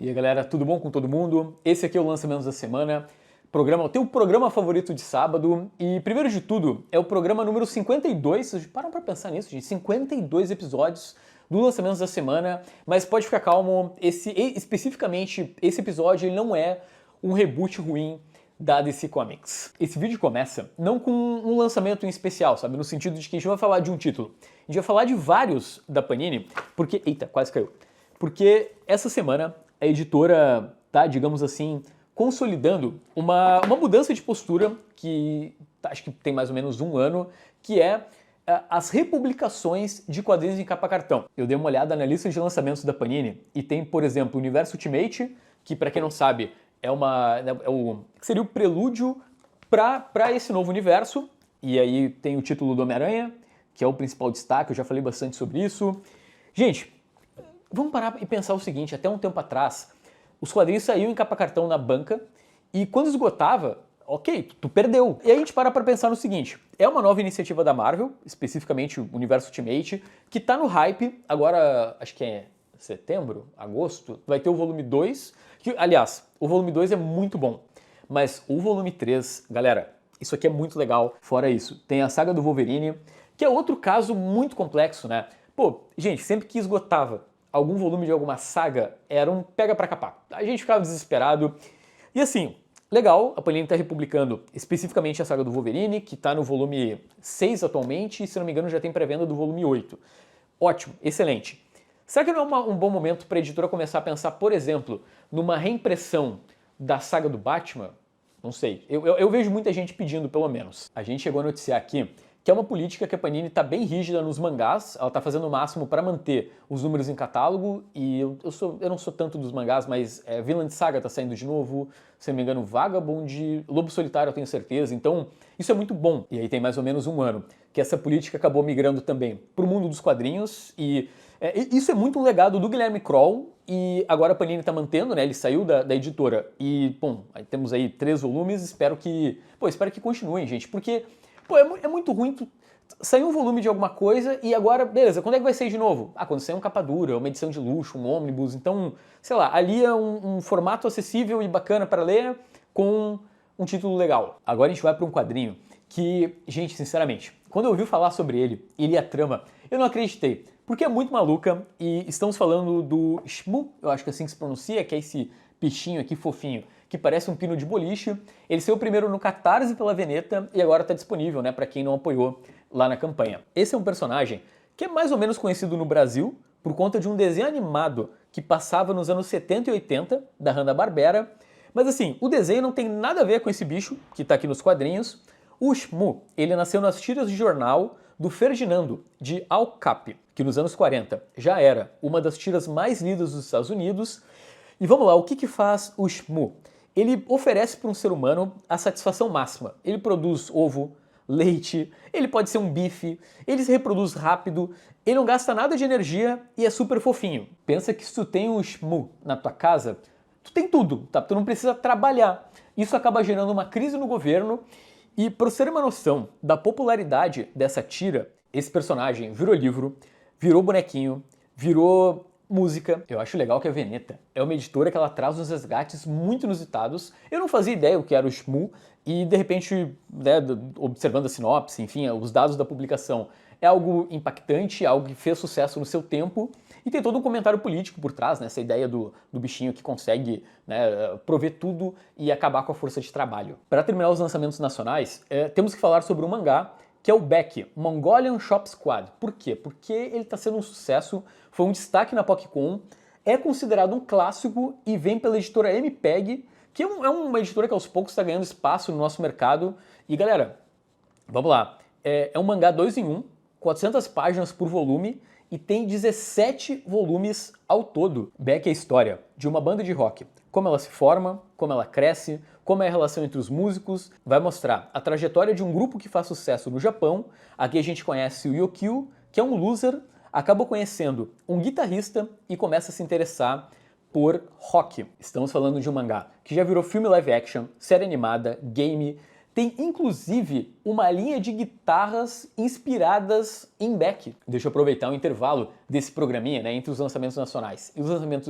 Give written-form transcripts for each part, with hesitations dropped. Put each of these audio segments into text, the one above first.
E aí galera, tudo bom com todo mundo? Esse aqui é o Lançamentos da Semana, o teu programa favorito de sábado. E primeiro de tudo, é o programa número 52, vocês param pra pensar nisso, gente, 52 episódios do Lançamentos da Semana, mas pode ficar calmo, especificamente esse episódio ele não é um reboot ruim da DC Comics. Esse vídeo começa não com um lançamento em especial, sabe? No sentido de que a gente vai falar de um título. A gente vai falar de vários da Panini, porque... Eita, quase caiu. Porque essa semana a editora tá, digamos assim, consolidando uma mudança de postura que acho que tem mais ou menos um ano, que é as republicações de quadrinhos em capa cartão. Eu dei uma olhada na lista de lançamentos da Panini e tem, por exemplo, o Universo Ultimate, que para quem não sabe seria o prelúdio para esse novo universo. E aí tem o título do Homem-Aranha, que é o principal destaque, eu já falei bastante sobre isso. Gente, vamos parar e pensar o seguinte, até um tempo atrás, os quadrinhos saíam em capa cartão na banca e quando esgotava, ok, tu perdeu. E aí a gente para pra pensar no seguinte, é uma nova iniciativa da Marvel, especificamente o Universo Ultimate, que tá no hype, agora acho que é setembro, agosto, vai ter o volume 2, que, aliás, o volume 2 é muito bom, mas o volume 3, galera, isso aqui é muito legal. Fora isso, tem a saga do Wolverine, que é outro caso muito complexo, né? Pô, gente, sempre que esgotava algum volume de alguma saga, era um pega pra capar. A gente ficava desesperado. E assim, legal, a Panini tá republicando especificamente a saga do Wolverine, que tá no volume 6 atualmente, e se não me engano já tem pré-venda do volume 8. Ótimo, excelente. Será que não é um bom momento para a editora começar a pensar, por exemplo, numa reimpressão da saga do Batman? Não sei, eu vejo muita gente pedindo, pelo menos. A gente chegou a noticiar aqui que é uma política que a Panini está bem rígida nos mangás, ela está fazendo o máximo para manter os números em catálogo, e eu não sou tanto dos mangás, mas Vinland Saga está saindo de novo, se não me engano Vagabond, Lobo Solitário eu tenho certeza, então isso é muito bom. E aí tem mais ou menos um ano que essa política acabou migrando também para o mundo dos quadrinhos, e isso é muito um legado do Guilherme Kroll, e agora a Panini está mantendo, né? Ele saiu da editora, e bom, temos aí 3 volumes, espero que continuem, gente, porque... Pô, é muito ruim sair um volume de alguma coisa e agora, beleza, quando é que vai sair de novo? Ah, quando sair um capa dura, uma edição de luxo, um ônibus, então, sei lá, ali é um formato acessível e bacana para ler com um título legal. Agora a gente vai para um quadrinho que, gente, sinceramente, quando eu ouvi falar sobre ele e a trama, eu não acreditei, porque é muito maluca e estamos falando do Shmoo, eu acho que é assim que se pronuncia, que é esse bichinho aqui fofinho, que parece um pino de boliche. Ele saiu primeiro no Catarse pela Veneta e agora está disponível, né, para quem não apoiou lá na campanha. Esse é um personagem que é mais ou menos conhecido no Brasil por conta de um desenho animado que passava nos anos 70 e 80 da Hanna-Barbera, mas assim, o desenho não tem nada a ver com esse bicho que está aqui nos quadrinhos. O Shmoo, ele nasceu nas tiras de jornal do Ferdinando, de Al Capp, que nos anos 40 já era uma das tiras mais lidas dos Estados Unidos. E vamos lá, o que faz o Shmoo? Ele oferece para um ser humano a satisfação máxima. Ele produz ovo, leite, ele pode ser um bife, ele se reproduz rápido, ele não gasta nada de energia e é super fofinho. Pensa que se tu tem um Shmoo na tua casa, tu tem tudo, tá? Tu não precisa trabalhar. Isso acaba gerando uma crise no governo e, para você ter uma noção da popularidade dessa tira, esse personagem virou livro, virou bonequinho, virou música. Eu acho legal que a Veneta é uma editora que ela traz uns resgates muito inusitados. Eu não fazia ideia o que era o Shmoo e de repente, né, observando a sinopse, enfim, os dados da publicação, é algo impactante, algo que fez sucesso no seu tempo e tem todo um comentário político por trás, né, essa ideia do bichinho que consegue, né, prover tudo e acabar com a força de trabalho. Para terminar os lançamentos nacionais, temos que falar sobre um mangá que é o Beck, Mongolian Shop Squad. Por quê? Porque ele está sendo um sucesso, foi um destaque na PocCon, é considerado um clássico e vem pela editora MPEG, que é uma editora que aos poucos está ganhando espaço no nosso mercado. E galera, vamos lá, é um mangá 2 em 1, 400 páginas por volume e tem 17 volumes ao todo. Beck é a história de uma banda de rock, como ela se forma, como ela cresce, como é a relação entre os músicos, vai mostrar a trajetória de um grupo que faz sucesso no Japão. Aqui a gente conhece o Yokio, que é um loser, acaba conhecendo um guitarrista e começa a se interessar por rock. Estamos falando de um mangá que já virou filme live action, série animada, game, tem inclusive uma linha de guitarras inspiradas em Beck. Deixa eu aproveitar o intervalo desse programinha, né, entre os lançamentos nacionais e os lançamentos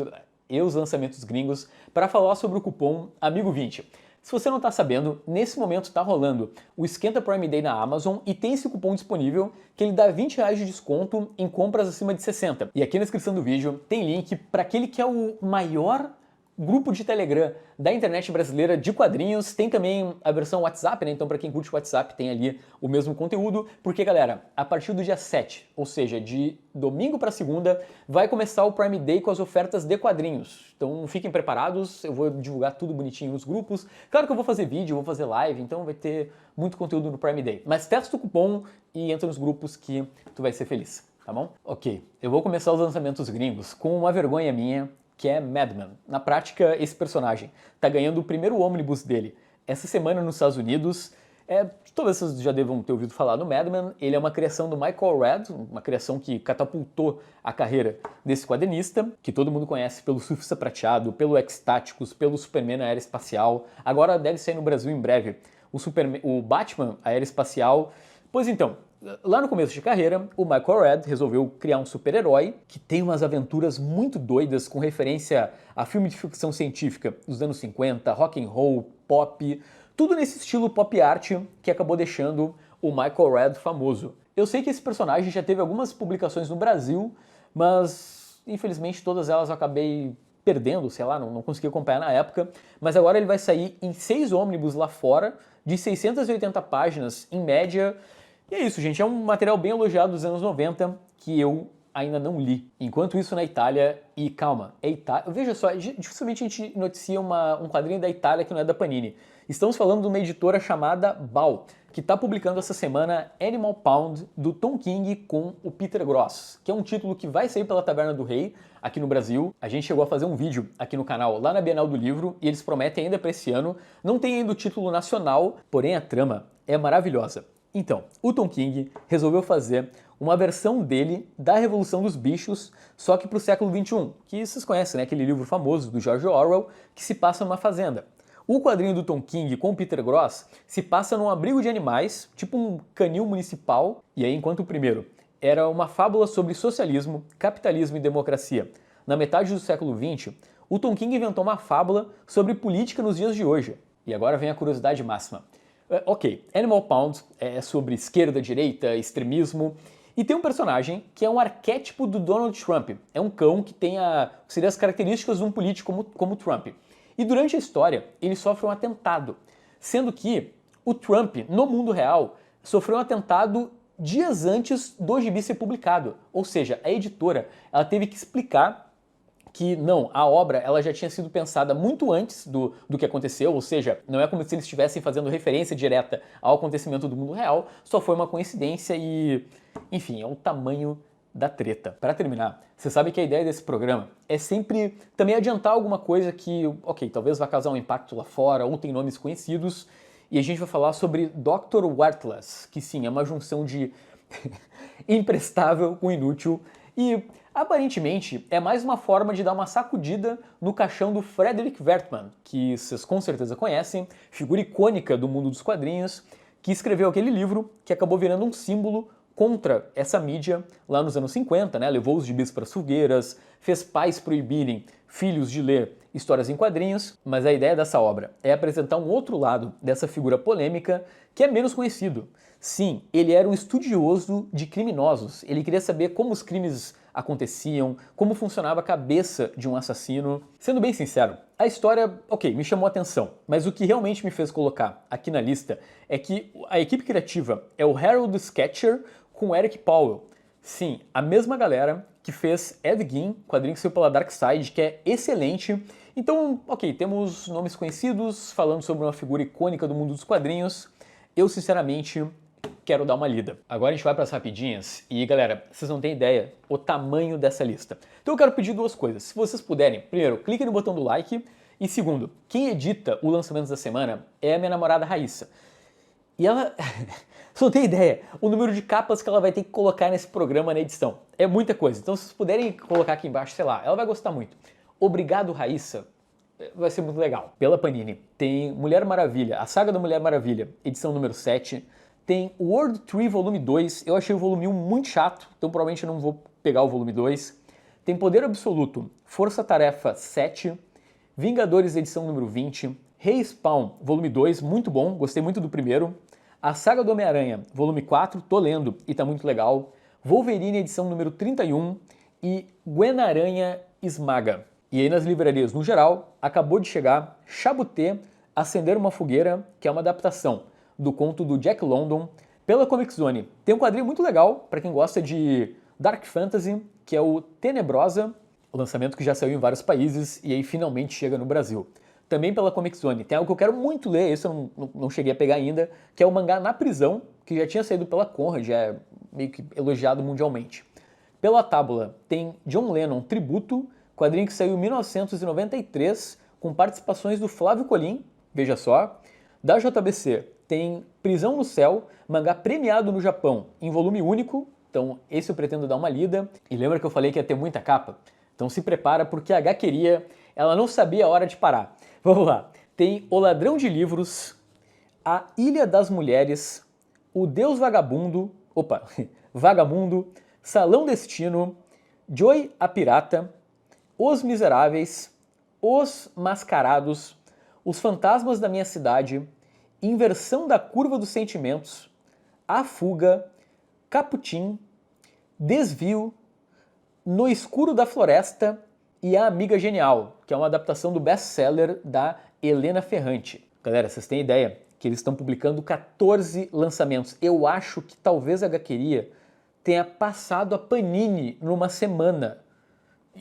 e os lançamentos gringos para falar sobre o cupom AMIGO20. Se você não está sabendo, nesse momento está rolando o Esquenta Prime Day na Amazon e tem esse cupom disponível que ele dá R$20 de desconto em compras acima de 60. E aqui na descrição do vídeo tem link para aquele que é o maior grupo de Telegram da internet brasileira de quadrinhos. Tem também a versão WhatsApp, né? Então para quem curte o WhatsApp tem ali o mesmo conteúdo, porque galera, a partir do dia 7, ou seja, de domingo para segunda, vai começar o Prime Day com as ofertas de quadrinhos. Então fiquem preparados, eu vou divulgar tudo bonitinho nos grupos. Claro que eu vou fazer vídeo, vou fazer live, então vai ter muito conteúdo no Prime Day. Mas testa o cupom e entra nos grupos que tu vai ser feliz, tá bom? Ok, eu vou começar os lançamentos gringos com uma vergonha minha, que é Madman. Na prática, esse personagem tá ganhando o primeiro ônibus dele essa semana nos Estados Unidos. Talvez vocês já devam ter ouvido falar no Madman. Ele é uma criação do Michael Red, uma criação que catapultou a carreira desse quadrinista, que todo mundo conhece pelo Surfista Prateado, pelo X-Táticos, pelo Superman Aeroespacial. Agora deve sair no Brasil em breve o Batman Aeroespacial. Pois então, lá no começo de carreira, o Michael Red resolveu criar um super-herói que tem umas aventuras muito doidas com referência a filme de ficção científica dos anos 50, rock and roll, pop, tudo nesse estilo pop art que acabou deixando o Michael Red famoso. Eu sei que esse personagem já teve algumas publicações no Brasil, mas infelizmente todas elas eu acabei perdendo, sei lá, não consegui acompanhar na época, mas agora ele vai sair em 6 ônibus lá fora, de 680 páginas em média. E é isso, gente, é um material bem elogiado dos anos 90 que eu ainda não li. Enquanto isso, na Itália, e calma, é Itália. Veja só, dificilmente a gente noticia um quadrinho da Itália que não é da Panini. Estamos falando de uma editora chamada Bal, que está publicando essa semana Animal Pound, do Tom King com o Peter Gross, que é um título que vai sair pela Taverna do Rei, aqui no Brasil. A gente chegou a fazer um vídeo aqui no canal, lá na Bienal do Livro, e eles prometem ainda para esse ano. Não tem ainda o título nacional, porém a trama é maravilhosa. Então, o Tom King resolveu fazer uma versão dele da Revolução dos Bichos, só que para o século XXI, que vocês conhecem, né? Aquele livro famoso do George Orwell, que se passa numa fazenda. O quadrinho do Tom King com o Peter Gross se passa num abrigo de animais, tipo um canil municipal, e aí enquanto o primeiro era uma fábula sobre socialismo, capitalismo e democracia. Na metade do século XX, o Tom King inventou uma fábula sobre política nos dias de hoje. E agora vem a curiosidade máxima. Ok, Animal Pound é sobre esquerda, direita, extremismo, e tem um personagem que é um arquétipo do Donald Trump. É um cão que tem seria as características de um político como Trump. E durante a história, ele sofre um atentado, sendo que o Trump, no mundo real, sofreu um atentado dias antes do gibi ser publicado. Ou seja, a editora ela teve que explicar que não, a obra ela já tinha sido pensada muito antes do que aconteceu, ou seja, não é como se eles estivessem fazendo referência direta ao acontecimento do mundo real, só foi uma coincidência e, enfim, é o tamanho da treta. Para terminar, você sabe que a ideia desse programa é sempre também adiantar alguma coisa que, ok, talvez vá causar um impacto lá fora, ou tem nomes conhecidos, e a gente vai falar sobre Dr. Worthless, que sim, é uma junção de imprestável com inútil, e aparentemente é mais uma forma de dar uma sacudida no caixão do Frederick Werthmann, que vocês com certeza conhecem, figura icônica do mundo dos quadrinhos, que escreveu aquele livro que acabou virando um símbolo contra essa mídia lá nos anos 50, né? Levou os gibis para as fogueiras, fez pais proibirem filhos de ler histórias em quadrinhos, mas a ideia dessa obra é apresentar um outro lado dessa figura polêmica que é menos conhecido. Sim, ele era um estudioso de criminosos, ele queria saber como os crimes aconteciam, como funcionava a cabeça de um assassino. Sendo bem sincero, a história, ok, me chamou a atenção, mas o que realmente me fez colocar aqui na lista é que a equipe criativa é o Harold Sketcher com Eric Powell. Sim, a mesma galera que fez Ed Gein, quadrinho que saiu pela Dark Side, que é excelente. Então, ok, temos nomes conhecidos falando sobre uma figura icônica do mundo dos quadrinhos. Eu, sinceramente, quero dar uma lida. Agora a gente vai para as rapidinhas e, galera, vocês não têm ideia o tamanho dessa lista. Então eu quero pedir duas coisas. Se vocês puderem, primeiro, clique no botão do like e, segundo, quem edita o lançamento da semana é a minha namorada Raíssa. E ela... Você não tem ideia o número de capas que ela vai ter que colocar nesse programa na edição. É muita coisa. Então se vocês puderem colocar aqui embaixo, sei lá, ela vai gostar muito. Obrigado, Raíssa. Vai ser muito legal. Pela Panini, tem Mulher Maravilha, a saga da Mulher Maravilha, edição número 7. Tem World Tree Volume 2, eu achei o volume 1 muito chato, então provavelmente eu não vou pegar o volume 2. tem Poder Absoluto, Força Tarefa 7, Vingadores edição número 20, Respawn, volume 2, muito bom, gostei muito do primeiro, A Saga do Homem-Aranha, volume 4, tô lendo e tá muito legal, Wolverine edição número 31 e Gwen-Aranha Esmaga. E aí nas livrarias no geral, acabou de chegar Chabuté, Acender uma Fogueira, que é uma adaptação do conto do Jack London pela Comic Zone. Tem um quadrinho muito legal para quem gosta de Dark Fantasy, que é o Tenebrosa, o lançamento que já saiu em vários países e aí finalmente chega no Brasil. Também pela Comic Zone. Tem algo que eu quero muito ler, esse eu não cheguei a pegar ainda, que é o mangá Na Prisão, que já tinha saído pela Conrad, já é meio que elogiado mundialmente. Pela Tábula tem John Lennon Tributo, quadrinho que saiu em 1993, com participações do Flávio Colim, veja só. Da JBC tem Prisão no Céu, mangá premiado no Japão em volume único, então esse eu pretendo dar uma lida. E lembra que eu falei que ia ter muita capa? Então se prepara porque a HQueria, ela não sabia a hora de parar. Vamos lá. Tem O Ladrão de Livros, A Ilha das Mulheres, O Deus Vagabundo, Vagamundo, Salão Destino, Joy a Pirata, Os Miseráveis, Os Mascarados, Os Fantasmas da Minha Cidade, Inversão da Curva dos Sentimentos, A Fuga, Caputim, Desvio, No Escuro da Floresta e A Amiga Genial, que é uma adaptação do best-seller da Helena Ferrante. Galera, vocês têm ideia que eles estão publicando 14 lançamentos. Eu acho que talvez a HQueria tenha passado a Panini numa semana,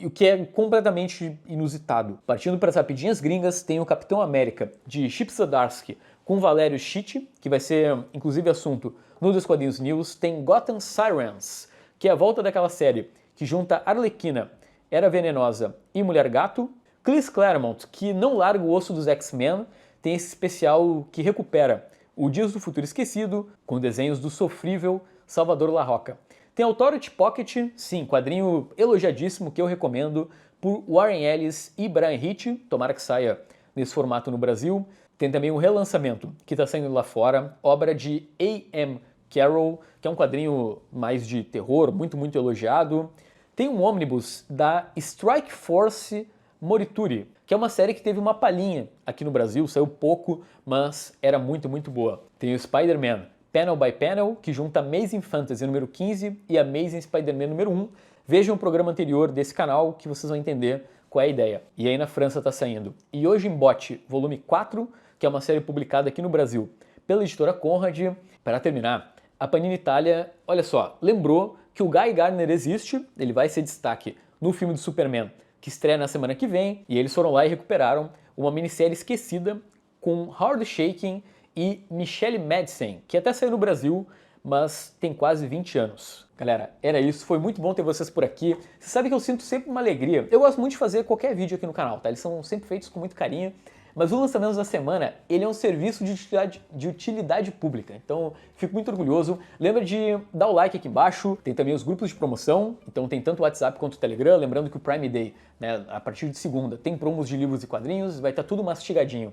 o que é completamente inusitado. Partindo para as rapidinhas gringas, tem o Capitão América, de Chip Zdarsky, com Valério Schmidt, que vai ser, inclusive, assunto no Dos Quadrinhos News. Tem Gotham Sirens, que é a volta daquela série que junta Arlequina, Era Venenosa e Mulher Gato. Chris Claremont, que não larga o osso dos X-Men, tem esse especial que recupera o Dias do Futuro Esquecido, com desenhos do sofrível Salvador Larroca. Tem Authority Pocket, sim, quadrinho elogiadíssimo que eu recomendo, por Warren Ellis e Brian Hitch, tomara que saia nesse formato no Brasil. Tem também um relançamento que está saindo lá fora, obra de A.M. Carroll, que é um quadrinho mais de terror, muito, muito elogiado. Tem um ônibus da Strike Force Morituri, que é uma série que teve uma palhinha aqui no Brasil, saiu pouco, mas era muito, muito boa. Tem o Spider-Man Panel by Panel, que junta Amazing Fantasy número 15 e Amazing Spider-Man número 1. Vejam o programa anterior desse canal que vocês vão entender qual é a ideia. E aí na França está saindo E Hoje em Bote, volume 4, que é uma série publicada aqui no Brasil pela editora Conrad. Para terminar, a Panini Itália, olha só, lembrou que o Guy Gardner existe, ele vai ser destaque no filme do Superman, que estreia na semana que vem, e eles foram lá e recuperaram uma minissérie esquecida com Howard Chaykin e Michelle Madsen, que até saiu no Brasil, mas tem quase 20 anos. Galera, era isso, foi muito bom ter vocês por aqui. Você sabe que eu sinto sempre uma alegria. Eu gosto muito de fazer qualquer vídeo aqui no canal, tá? Eles são sempre feitos com muito carinho. Mas o Lançamentos da Semana, ele é um serviço de utilidade pública, então fico muito orgulhoso. Lembra de dar o like aqui embaixo, tem também os grupos de promoção, então tem tanto o WhatsApp quanto o Telegram, lembrando que o Prime Day, né, a partir de segunda, tem promos de livros e quadrinhos, vai estar tudo mastigadinho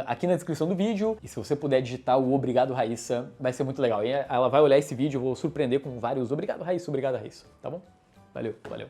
aqui na descrição do vídeo, e se você puder digitar o Obrigado Raíssa, vai ser muito legal. E ela vai olhar esse vídeo, eu vou surpreender com vários Obrigado Raíssa, tá bom? Valeu, valeu.